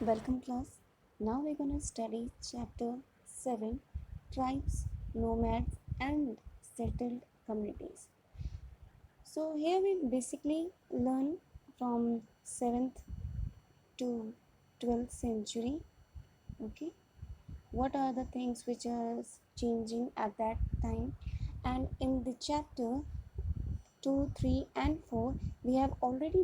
Welcome class. Now we're going to study chapter 7, tribes, nomads and settled communities. So here we basically learn from 7th to 12th century, okay? What are the things which are changing at that time, and in the chapter 2, 3 and 4 we have already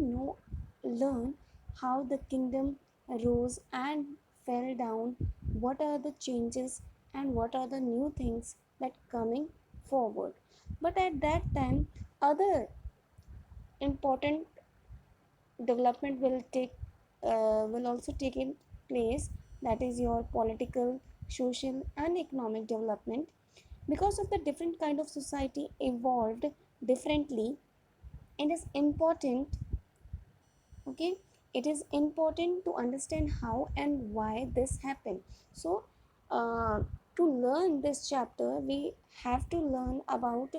learned how the kingdom rose and fell down, what are the changes and what are the new things that coming forward. But at that time other important development will also take in place, that is your political, social and economic development. Because of the different kind of society evolved differently, it is important, okay, it is important to understand how and why this happened. So uh, to learn this chapter we have to learn about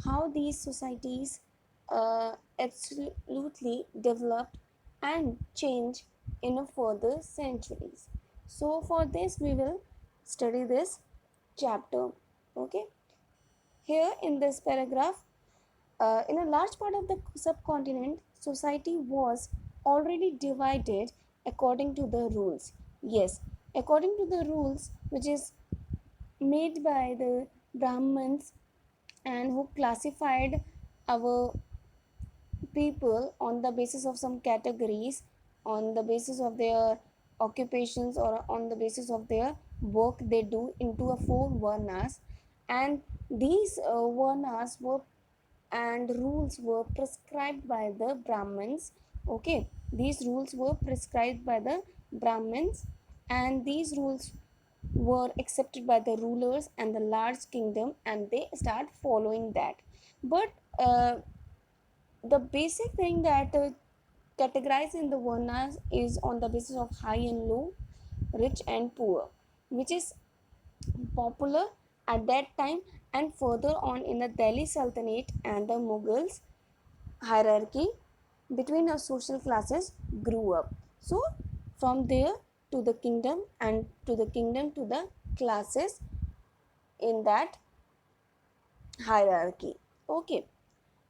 how these societies absolutely developed and changed in a further centuries. So for this we will study this chapter, okay. Here in this paragraph, in a large part of the subcontinent, society was already divided according to the rules. Yes, according to the rules which is made by the Brahmins, and who classified our people on the basis of some categories, on the basis of their occupations or on the basis of their work they do into a four varnas. And these varnas were and rules were prescribed by the Brahmins, okay. These rules were prescribed by the Brahmins, and these rules were accepted by the rulers and the large kingdom, and they start following that. But the basic thing that categorized in the varnas is on the basis of high and low, rich and poor, which is popular at that time. And further on in the Delhi Sultanate and the Mughals, hierarchy between our social classes grew up. So from there to the kingdom, and to the kingdom to the classes in that hierarchy, okay.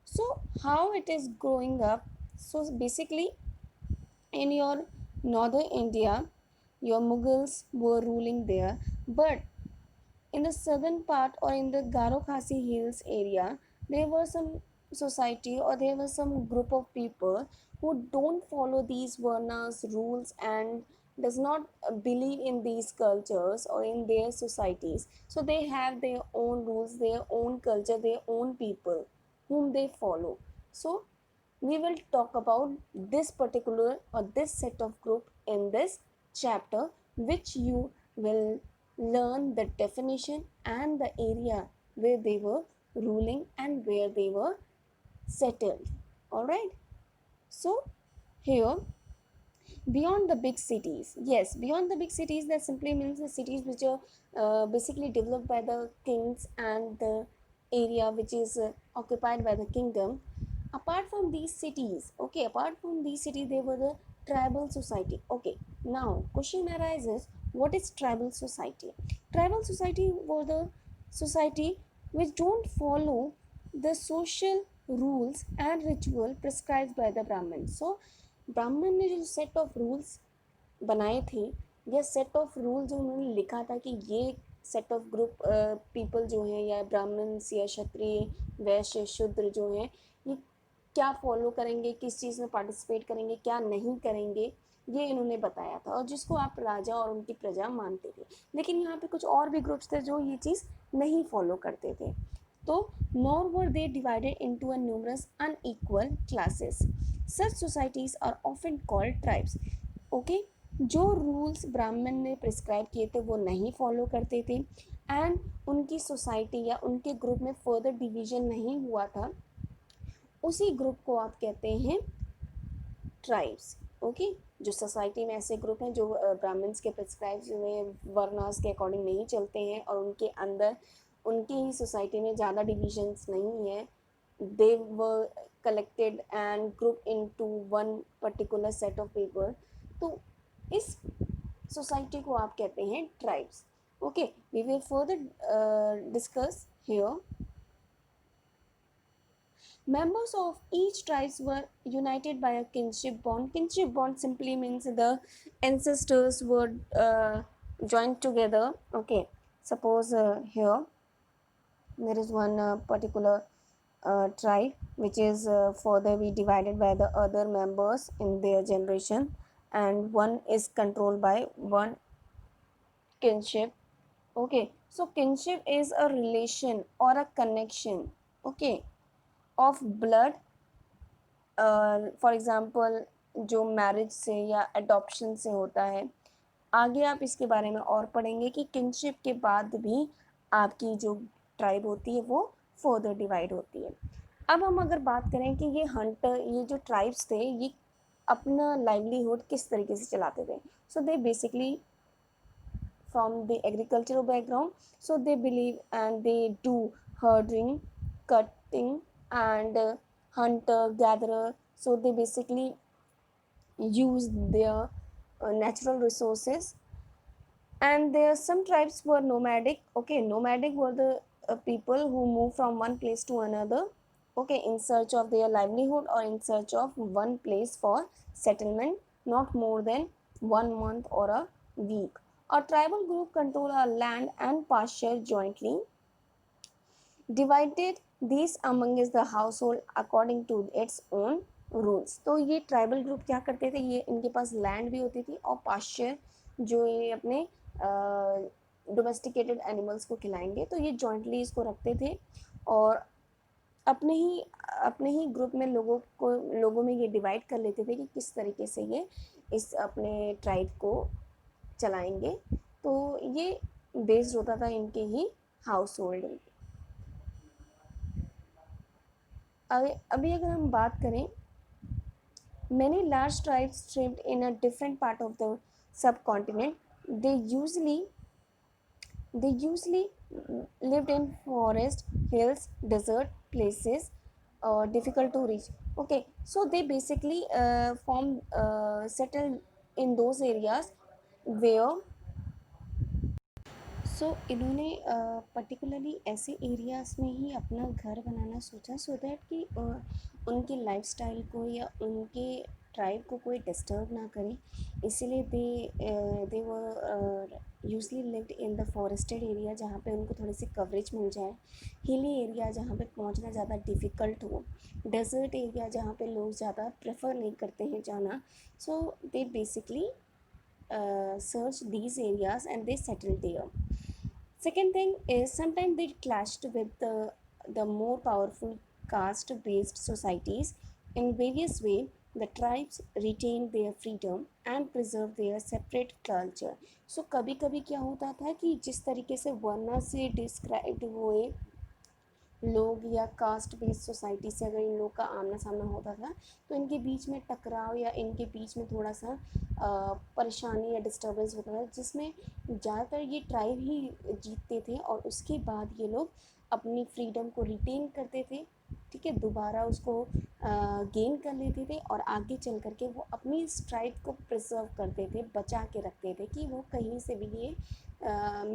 So how it is growing up? So basically in your northern India your Mughals were ruling there, but in the southern part or in the Garo Khasi Hills area, there were some society or there was some group of people who don't follow these varnas rules and does not believe in these cultures or in their societies. So they have their own rules, their own culture, their own people whom they follow. So we will talk about this particular or this set of group in this chapter, which you will learn the definition and the area where they were ruling and where they were settled. All right. So here, beyond the big cities, yes, beyond the big cities, that simply means the cities which are basically developed by the kings and the area which is occupied by the kingdom. Apart from these cities, okay, apart from these cities there were the tribal society, okay. Now question arises, what is tribal society? Tribal society were the society which don't follow the social rules and ritual prescribed by the Brahmin. So ब्राह्मण ने जो set of rules बनाए थे, या set of rule जो उन्होंने लिखा था कि ये सेट ऑफ ग्रुप पीपल जो हैं, या ब्राह्मण्स या क्षत्रिय वैश्य शूद्र जो हैं, ये क्या फॉलो करेंगे, किस चीज़ में पार्टिसिपेट करेंगे, क्या नहीं करेंगे, ये इन्होंने बताया था, और जिसको आप राजा और उनकी प्रजा मानते थे। लेकिन यहाँ पे कुछ और भी ग्रुप्स थे जो ये चीज़ नहीं फॉलो करते थे। तो nor were they divided into a numerous unequal classes. Such societies are often called tribes. Okay, जो रूल्स ब्राह्मण ने प्रिस्क्राइब किए थे वो नहीं फॉलो करते थे, एंड उनकी सोसाइटी या उनके ग्रुप में फर्दर डिवीजन नहीं हुआ था, उसी ग्रुप को आप कहते हैं ट्राइब्स, ओके। जो सोसाइटी में ऐसे ग्रुप हैं जो ब्राह्मण्स के प्रिस्क्राइब हुए वर्नास के अकॉर्डिंग नहीं चलते हैं, और उनके अंदर उनकी ही सोसाइटी में ज़्यादा डिविजन्स नहीं है, they were collected and group into one particular set of people. तो इस सोसाइटी को आप कहते हैं tribes. Okay, we will further discuss here. Members of each tribes were united by a kinship bond. Kinship bond simply means the ancestors were joined together. Okay, suppose here there is one particular tribe which is further be divided by the other members in their generation, and one is controlled by one kinship. Okay, so kinship is a relation or a connection, okay, of blood. For example जो marriage से या adoption से होता है. आगे आप इसके बारे में और पढ़ेंगे कि किनशिप के बाद भी आपकी जो ट्राइब होती है वो फर्दर डिवाइड होती है. अब हम अगर बात करें कि ये जो ट्राइब्स थे ये अपना लाइवलीहुड किस तरीके से चलाते थे. So they basically from the agricultural background, so they believe and they do herding, cutting, and hunter gatherer. So they basically use their natural resources. And there some tribes were nomadic. Okay, nomadic were the people who move from one place to another, okay, in search of their livelihood or in search of one place for settlement, not more than 1 month or a week. A tribal group control a land and pasture jointly, divided these among the household according to its own rules. तो ये tribal group क्या करते थे, ये इनके पास land भी होती थी और पास्चर जो ये अपने डोमेस्टिकेटेड एनिमल्स को खिलाएंगे, तो ये जॉइंटली इसको रखते थे और अपने ही ग्रुप में लोगों में ये डिवाइड कर लेते थे कि किस तरीके से ये इस अपने ट्राइब को चलाएंगे. तो ये बेस्ड होता था इनके ही हाउस होल्डिंग. अभी अगर हम बात करें, many large tribes lived in a different part of the subcontinent. They usually lived in forest, hills, desert places, difficult to reach. Okay, so they basically settled in those areas where इन्होंने particularly ऐसे areas में ही अपना घर बनाना सोचा, so that कि उनके lifestyle को या उनके ट्राइब को कोई डिस्टर्ब ना करे. इसीलिए they were usually lived in the forested area जहाँ पे उनको थोड़ी सी कवरेज मिल जाए, हिली एरिया जहाँ पे पहुँचना ज़्यादा डिफ़िकल्ट हो, डेजर्ट एरिया जहाँ पे लोग ज़्यादा प्रेफर नहीं करते हैं जाना. So they basically search these areas and they settled there. Second thing is sometimes they clashed with the more powerful caste-based societies. In various ways, the tribes retained their freedom and preserved their separate culture. So कभी कभी क्या होता था कि जिस तरीके से वर्ना से डिस्क्राइब हुए लोग या कास्ट बेस्ड सोसाइटी से अगर इन लोग का आमना सामना होता था तो इनके बीच में टकराव या इनके बीच में थोड़ा सा परेशानी या डिस्टर्बेंस होता था, जिसमें ज़्यादातर ये ट्राइब ही जीतते थे और उसके बाद ये लोग अपनी फ्रीडम को रिटेन करते थे. ठीक है, दोबारा उसको गेन कर लेते थे और आगे चल करके वो अपनी इस ट्राइब को प्रिजर्व करते थे, बचा के रखते थे कि वो कहीं से भी ये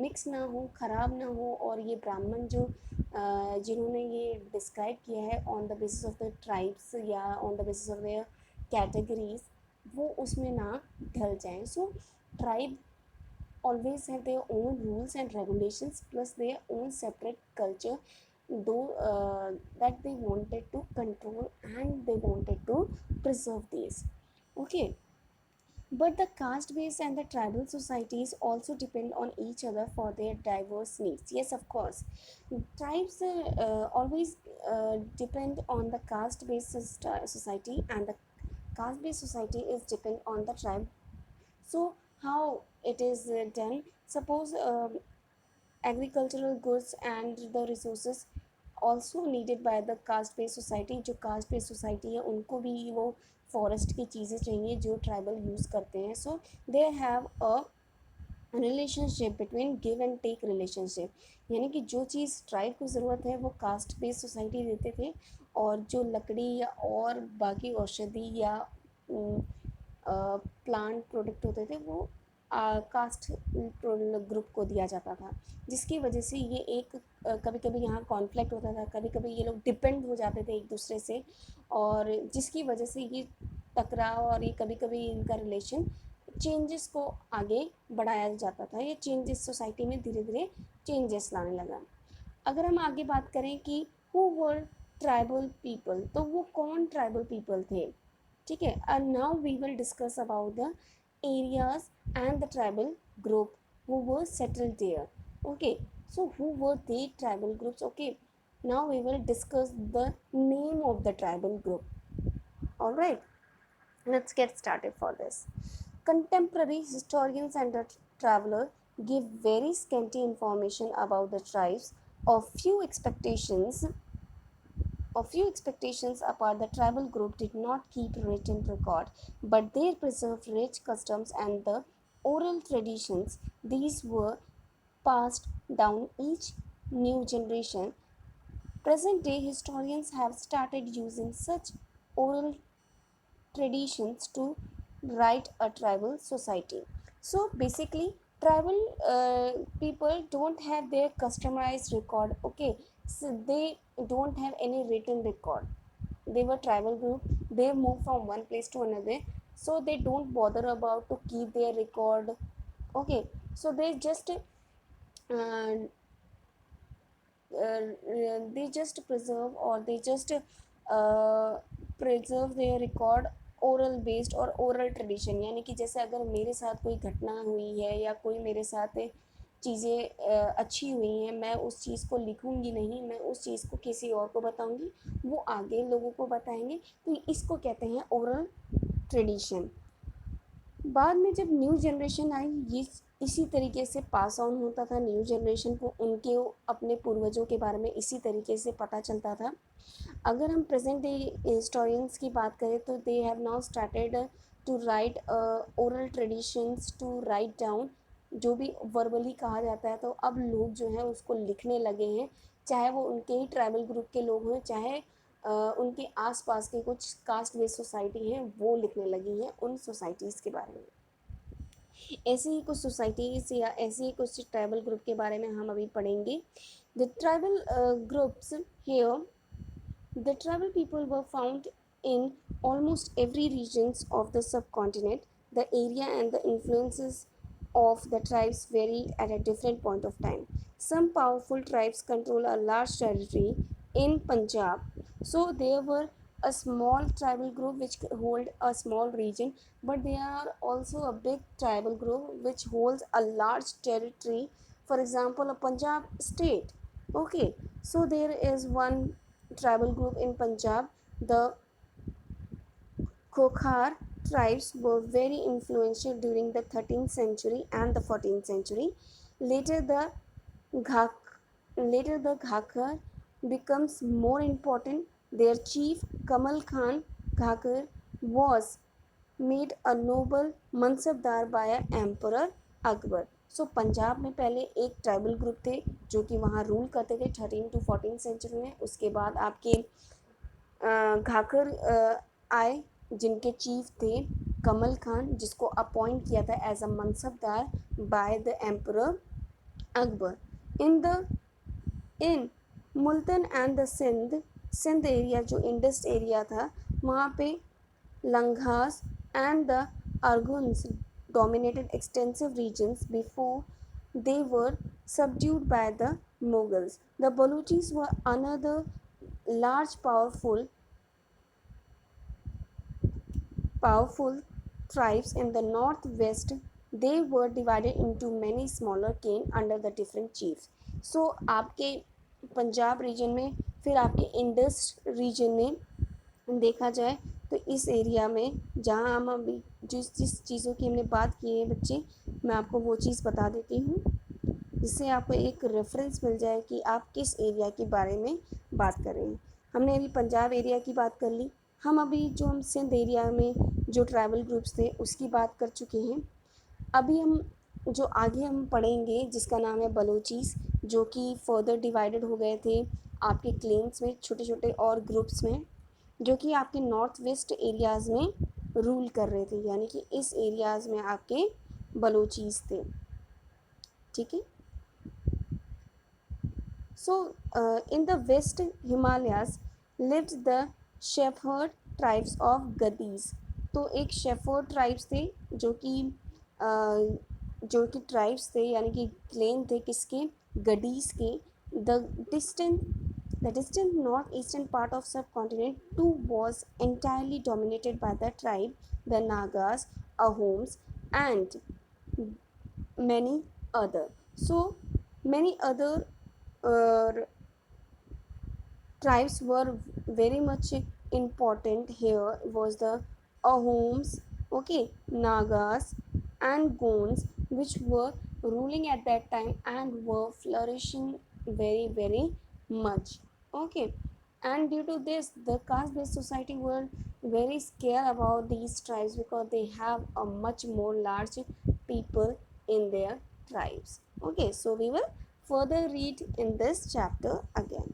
मिक्स ना हो, ख़राब ना हो. और ये ब्राह्मण जो जिन्होंने ये डिस्क्राइब किया है on the basis of the tribes या on the basis of their categories, वो उसमें ना ढल जाएं. So tribe always have their own rules and regulations plus their own separate culture, though that they wanted to control and they wanted to preserve these. Okay, but the caste base and the tribal societies also depend on each other for their diverse needs. Yes, of course, tribes always depend on the caste based society, and the caste based society is depend on the tribe. So how it is done, suppose agricultural goods and the resources also needed by the caste based society. जो caste based society है उनको भी वो forest की चीज़ें चाहिए जो tribal use करते हैं. So they have a relationship between give and take relationship, यानी कि जो चीज़ ट्राइब को ज़रूरत है वो कास्ट बेस्ड सोसाइटी देते थे, और जो लकड़ी या और बाकी औषधि या प्लांट प्रोडक्ट होते थे वो कास्ट ग्रुप को दिया जाता था, जिसकी वजह से ये एक कभी कभी यहाँ कॉन्फ्लिक्ट होता था, कभी कभी ये लोग डिपेंड हो जाते थे एक दूसरे से, और जिसकी वजह से ये टकराव और ये कभी कभी इनका रिलेशन चेंजेस को आगे बढ़ाया जाता था। ये चेंजेस सोसाइटी में धीरे धीरे चेंजेस लाने लगा। अगर हम आगे बात करें कि हु वर ट्राइबल पीपल, तो वो कौन ट्राइबल पीपल थे, ठीक है। And now we will discuss about the areas and the tribal group who were settled there. Okay, so who were they tribal groups? Okay, now we will discuss the name of the tribal group. All right, let's get started for this. Contemporary historians and the traveler give very scanty information about the tribes. Of few expectations apart, the tribal group did not keep written record, but they preserved rich customs and the oral traditions. These were passed down each new generation. Present day historians have started using such oral traditions to write a tribal society. So basically, tribal people don't have their customized record. Okay, so they don't have any written record. They were tribal group. They move from one place to another, so they don't bother about to keep their record. Okay, so uh, they just preserve, or they just preserve their record oral based और oral tradition. यानी कि जैसे अगर मेरे साथ कोई घटना हुई है या कोई मेरे साथ चीज़ें अच्छी हुई हैं, मैं उस चीज़ को लिखूंगी नहीं, मैं उस चीज़ को किसी और को बताऊंगी, वो आगे लोगों को बताएंगे, तो इसको कहते हैं ओरल ट्रेडिशन। बाद में जब न्यू जनरेशन आई, ये इसी तरीके से पास ऑन होता था न्यू जनरेशन को, उनके अपने पूर्वजों के बारे में इसी तरीके से पता चलता था। अगर हम प्रेजेंट डे हिस्टोरियंस की बात करें तो they have now started to write oral traditions, to write down जो भी वर्बली कहा जाता है, तो अब लोग जो हैं उसको लिखने लगे हैं, चाहे वो उनके ही ट्राइबल ग्रुप के लोग हों, चाहे उनके आसपास के कुछ कास्ट बेस्ड सोसाइटी हैं, वो लिखने लगी हैं उन सोसाइटीज़ के बारे में। ऐसे ही कुछ सोसाइटीज़ या ऐसे ही कुछ ट्राइबल ग्रुप के बारे में हम अभी पढ़ेंगे। The tribal groups here, the tribal people were found in almost every regions of the subcontinent. The area and the influences of the tribes vary at a different point of time. Some powerful tribes control a large territory in Punjab. So there were a small tribal group which hold a small region, but there are also a big tribal group which holds a large territory. For example, a Punjab state. Okay, so there is one tribal group in Punjab. The Khokhar tribes were very influential during the 13th century and the 14th century. Later the Ghak Later the Ghakkar becomes more important. Their chief Kamal Khan Ghakkar was made a noble mansabdar by Emperor Akbar. सो पंजाब में पहले एक tribal group थे जो कि वहाँ rule करते थे 13 to 14 century में। उसके बाद आपके घाकर आए जिनके चीफ थे कमल खान, जिसको अपॉइंट किया था as a mansabdar by the emperor Akbar. In Multan and the Sindh area, जो इंडस एरिया था, वहाँ पे लंघास and the Arghuns dominated extensive regions before they were subdued by the Mughals. The Baluchis were another large powerful tribes in the northwest. They were divided into many smaller clan under the different chiefs. So आपके Punjab reason में, फिर आपके Indus reason में देखा जाए तो इस area में जहाँ हम अभी जिस चीज़ों की हमने बात की है बच्चे, मैं आपको वो चीज़ बता देती हूँ जिससे आपको एक रेफरेंस मिल जाए कि आप किस एरिया के बारे में बात कर रहे हैं। हमने अभी पंजाब एरिया की बात कर ली, हम सिंध एरिया में जो ट्राइबल ग्रुप्स थे उसकी बात कर चुके हैं। अभी हम जो आगे हम पढ़ेंगे जिसका नाम है बलोचीज़, जो कि फर्दर डिवाइडेड हो गए थे आपके क्लेम्स में, छोटे छोटे और ग्रुप्स में, जो कि आपके नॉर्थ वेस्ट एरियाज़ में रूल कर रहे थे। यानी कि इस एरियाज़ में आपके बलोचीज थे, ठीक है। So in the west Himalayas lived the shepherd tribes of Gaddis. तो एक शेफर्ड ट्राइब्स थे जो कि ट्राइब्स थे यानी कि क्लेन थे किसके, गडीज के। The distant the distant northeastern part of subcontinent too was entirely dominated by the tribe, the Nagas, Ahoms, and many other. So many other uh, tribes were very much important. Here was the Ahoms, okay, Nagas, and Gonds, which were ruling at that time and were flourishing very much, okay. And due to this, the caste-based society were very scared about these tribes because they have a much more large people in their tribes, okay. So we will further read in this chapter again.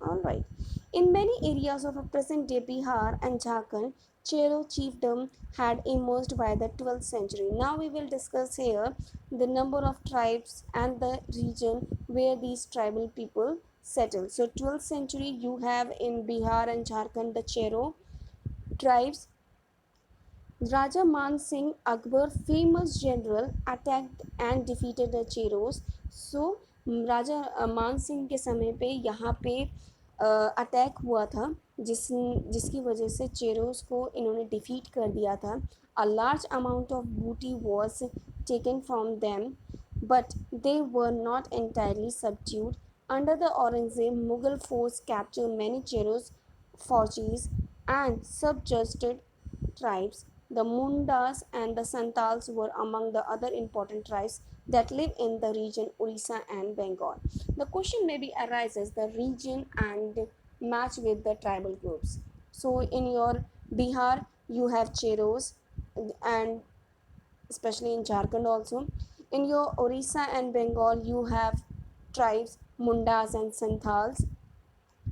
Alright. In many areas of present-day Bihar and Jharkhand, Chero chiefdom had emerged by the 12th century. Now we will discuss here the number of tribes and the region where these tribal people settled. So 12th century you have in Bihar and Jharkhand the Chero tribes. Raja Man Singh Akbar, famous general, attacked and defeated the Cheros. So राजा मान सिंह के समय पे यहाँ पे attack हुआ था जिसकी वजह से चेरोस को इन्होंने डिफीट कर दिया था. A large amount of booty was taken from them, but they were not entirely subdued. Under the Aurangzeb, Mughal force captured many Cheros forties and subjugated tribes. The Mundas and the Santals were among the other important tribes that live in the region Orissa and Bengal. The question maybe arises the region and match with the tribal groups. So in your Bihar you have Cheros and especially in Jharkhand also. In your Orissa and Bengal you have tribes Mundas and Santals.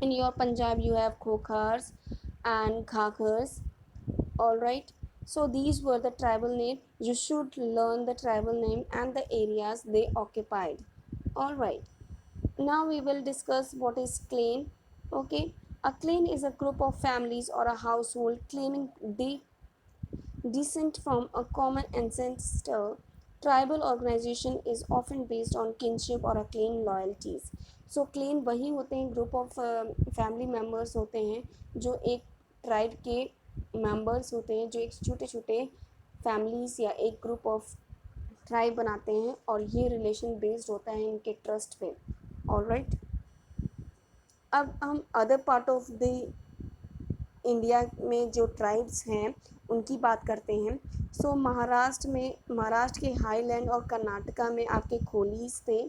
In your Punjab you have Khokhars and Ghaghars. Alright, so these were the tribal name. You should learn the tribal name and the areas they occupied. Alright, now we will discuss what is clan. Okay, a clan is a group of families or a household claiming descent from a common ancestor. Tribal organization is often based on kinship or a clan loyalties. So clan वही होते हैं group of family members होते हैं जो एक tribe के members होते हैं जो एक छोटे छोटे फैमिलीज या एक ग्रुप ऑफ ट्राइब बनाते हैं और ये रिलेशन बेस्ड होता है इनके ट्रस्ट पे. ऑलराइट, अब हम other part of the India में जो ट्राइब्स हैं उनकी बात करते हैं. सो महाराष्ट्र के हाईलैंड और कर्नाटका में आपके खोलीज थे.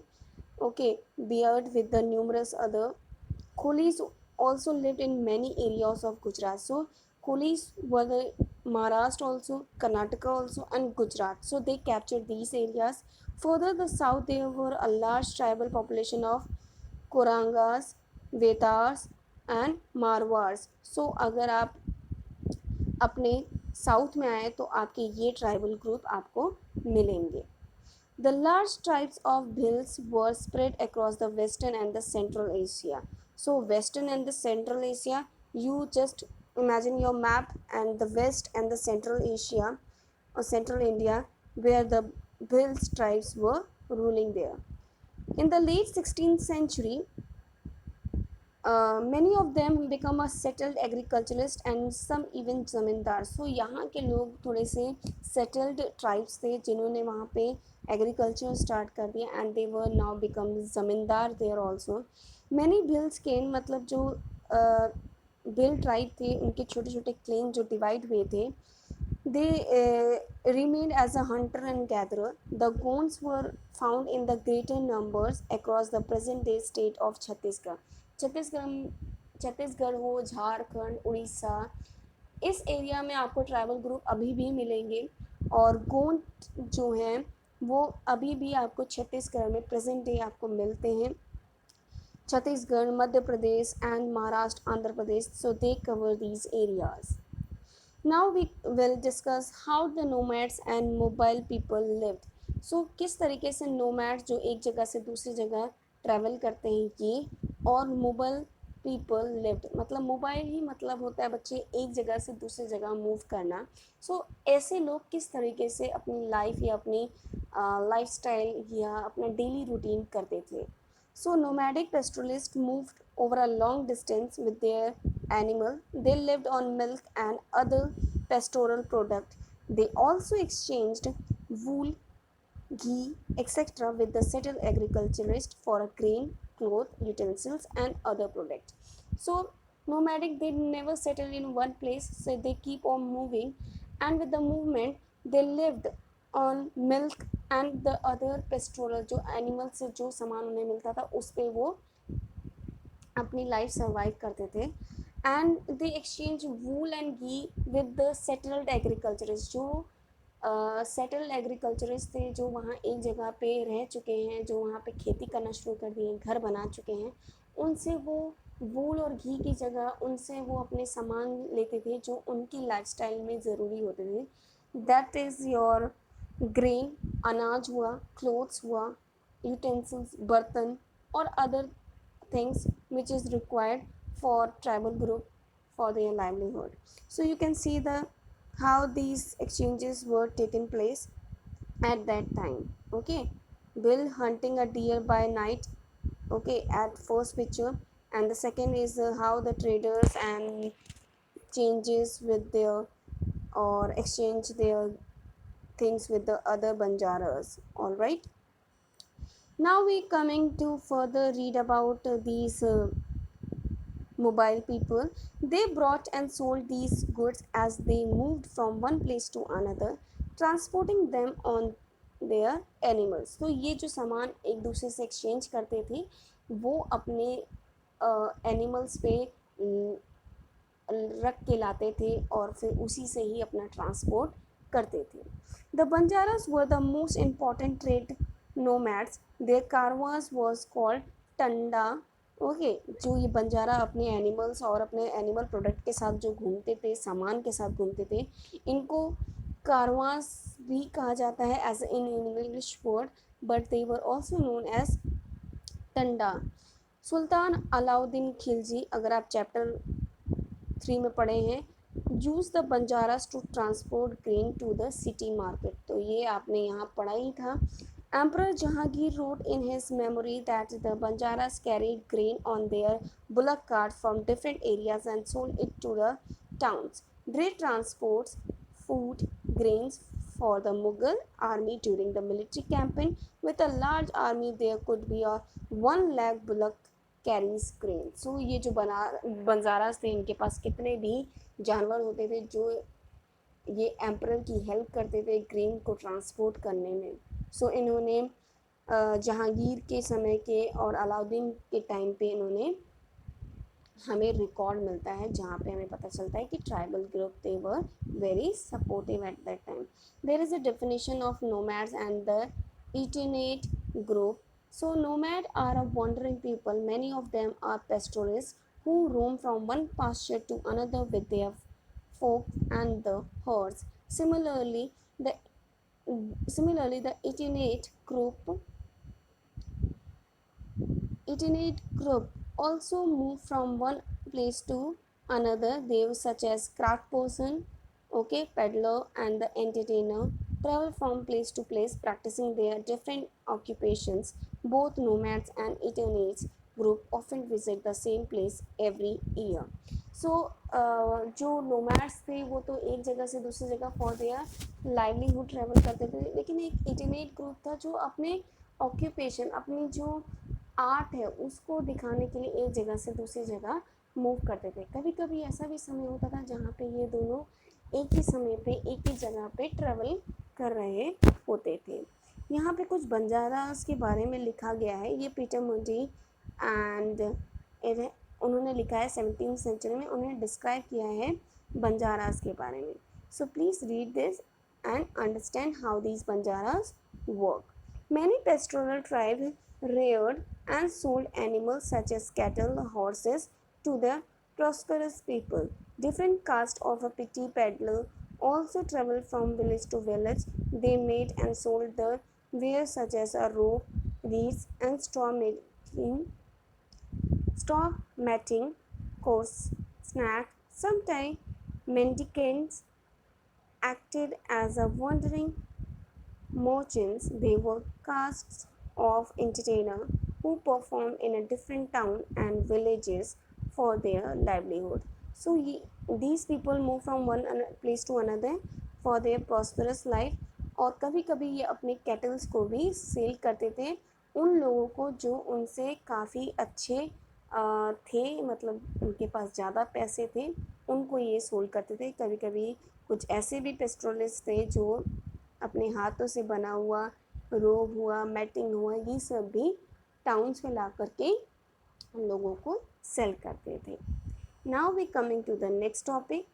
Okay, beard with the numerous other Kolis also lived in many areas of Gujarat. So Kolis were the Maharashtra also, Karnataka also, and Gujarat. So they captured these areas. Further the south there were a large tribal population of Korangas, Vetars and Marwars. So अगर आप अपने south में आए तो आपके ये tribal group आपको मिलेंगे. The large tribes of Bhils were spread across the western and the central Asia. So western and the central Asia, you just imagine your map and the west and the central Asia or central India where the Bhils tribes were ruling there. In the late 16th century, many of them become a settled agriculturalist and some even जमींदार. So यहाँ के लोग थोड़े से settled tribes थे जिन्होंने वहाँ पे agriculture start कर दिया and they were now become जमींदार there also. Many Bhils came मतलब जो Bhil tribe थे उनके छोटे छोटे clan जो divide हुए थे they remained as a hunter and gatherer. The Gonds were found in the greater numbers across the present day state of Chhattisgarh. Chhattisgarh हो, झारखंड, उड़ीसा, इस एरिया में आपको ट्राइबल ग्रुप अभी भी मिलेंगे और गोंड जो हैं वो अभी भी आपको छत्तीसगढ़ में प्रेजेंट डे आपको मिलते हैं. Chhattisgarh, Madhya Pradesh and Maharashtra, Andhra Pradesh, so they cover these areas. Now we will discuss how the nomads and mobile people lived. So किस तरीके से nomads जो एक जगह से दूसरी जगह ट्रैवल करते हैं ये, और मोबाइल पीपल लिव्ड, मतलब मोबाइल ही मतलब होता है बच्चे एक जगह से दूसरी जगह मूव करना. सो ऐसे लोग किस तरीके से अपनी लाइफ या अपनी लाइफस्टाइल या अपना डेली रूटीन करते थे. So nomadic pastoralists moved over a long distance with their animal. They lived on milk and other pastoral products. They also exchanged wool, ghee, etc. with the settled agriculturists for grain, cloth, utensils, and other products. So nomadic, they never settle in one place, so they keep on moving, and with the movement they lived on milk and the other pastoral, जो animal से जो सामान उन्हें मिलता था उस पे वो अपनी लाइफ सर्वाइव करते थे. And they exchange wool and ghee with the settled agriculturist, जो सेटल्ड एग्रीकल्चरिस्ट थे जो वहाँ एक जगह पे रह चुके हैं, जो वहाँ पे खेती करना शुरू कर दिए, घर बना चुके हैं, उनसे वो वूल और घी की जगह उनसे वो अपने सामान लेते थे जो उनकी लाइफस्टाइल में ज़रूरी होते थे. दैट इज़ योर ग्रेन, अनाज हुआ, क्लोथ्स हुआ, यूटेंसिल्स, बर्तन, और other things which is required for tribal group for their livelihood. So you can see the how these exchanges were taken place at that time. Okay, Bill hunting a deer by night, okay, at first picture, and the second is how the traders and changes with their or exchange their things with the other banjaras. All right, now we coming to further read about these mobile people. They brought and sold these goods as they moved from one place to another, transporting them on their animals. तो ये जो सामान एक दूसरे से exchange करते थे वो अपने एनिमल्स पे रख के लाते थे और फिर उसी से ही अपना ट्रांसपोर्ट करते थे. The Banjaras were the most important trade nomads. Their caravans was called tanda. Okay, जो ये बंजारा अपने एनिमल्स और अपने एनिमल प्रोडक्ट के साथ जो घूमते थे, सामान के साथ घूमते थे, इनको कारवांस भी कहा जाता है as in English word, but they were also known as Tanda. Sultan Alauddin Khilji, अगर आप चैप्टर 3 में पढ़े हैं, use the Banjaras to transport grain to the city market, तो ये आपने यहाँ पढ़ा ही था. Emperor Jahangir wrote in his memory that the Banjaras carried grain on their bullock carts from different areas and sold it to the towns. They transports food, grains for the Mughal army during the military campaign. With a large army, there could be a 1 lakh bullock carries grain. So ये जो बंजारास थे, इनके पास कितने भी जानवर होते थे जो ये एम्परर की हेल्प करते थे ग्रेन को ट्रांसपोर्ट करने में. सो इन्होंने जहांगीर के समय के और अलाउद्दीन के टाइम पे इन्होंने हमें रिकॉर्ड मिलता है जहाँ पे हमें पता चलता है कि tribal group they were very supportive at that time. There is a definition of nomads and the itinerant group. So nomad are a wandering people. Many of them are pastoralists who roam from one pasture to another with their folk and the herds. The the itinerant group also move from one place to another. They such as craft person, okay, peddler, and the entertainer travel from place to place, practicing their different occupations. Both nomads and itinerant group often visit the same place every year. सो जो nomads थे वो तो एक जगह से दूसरी जगह for their livelihood travel करते थे, लेकिन एक इटिनेट ग्रुप था जो अपने ऑक्यूपेशन, अपनी जो आर्ट है उसको दिखाने के लिए एक जगह से दूसरी जगह मूव करते थे. कभी कभी ऐसा भी समय होता था जहाँ पे ये दोनों एक ही समय पे एक ही जगह पे ट्रैवल कर रहे होते थे. यहाँ पे कुछ बंजारास के बारे में लिखा गया है. ये पीटर मुंडी एंड उन्होंने लिखा है 17th सेंचुरी में, उन्होंने डिस्क्राइब किया है बंजारास के बारे में. So please read this and understand how these banjaras work. Many pastoral tribes reared and sold animals such as cattle, horses to the prosperous people. Different castes of a petty peddler also traveled from village to village. They made and sold the wares such as a rope, reeds, and straw matting, coarse snack. Sometimes mendicants acted as a wandering merchants. They were castes of entertainers who performed in a different town and villages for their livelihood. So these people move from one place to another for their prosperous life. और कभी कभी ये अपने kettles को भी cell करते थे उन लोगों को जो उनसे काफ़ी अच्छे थे, मतलब उनके पास ज़्यादा पैसे थे, उनको ये सोल्ड करते थे. कभी कभी कुछ ऐसे भी पेस्ट्रोलिस्ट थे जो अपने हाथों से बना हुआ रोब हुआ, मैटिंग हुआ, ये सब भी टाउन्स में ला करके हम लोगों को सेल करते थे. Now we coming to the next topic,